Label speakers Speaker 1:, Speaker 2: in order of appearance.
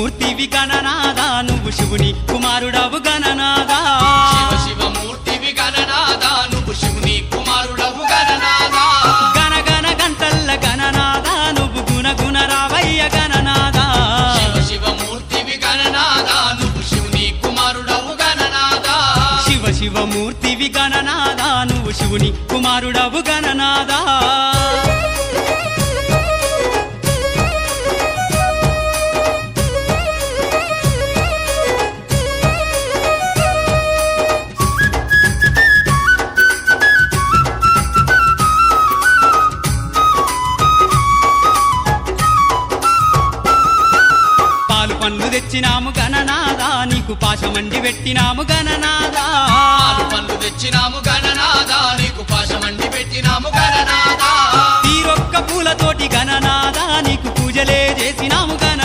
Speaker 1: శివమూర్తివి గణనాదా నువ్వు శివుని కుమారుడవు గణనాదా
Speaker 2: శివమూర్తివి గణనాదా నువ్వు శివుని కుమారుడవు గణనాదా
Speaker 1: గణగణ గంటల్ల గణనాదా నువ్వు గుణగుణ రావయ్య గణనాదా
Speaker 2: శివమూర్తివి గణనాదా నువ్వు శివుని కుమారుడవు గణనాదా
Speaker 1: శివమూర్తివి గణనాదా నువ్వు శివుని కుమారుడవు గణనాదా పండ్లు తెచ్చినాము గణనాదా నీకు పాశమండి పెట్టినాము గణనాదా
Speaker 2: పండ్లు తెచ్చినాము గణనాదా నీకు పాశమండి పెట్టినాము గణనాదా
Speaker 1: తీరొక్క పూలతోటి గణనాదా నీకు పూజలే చేసినాము గణనాదా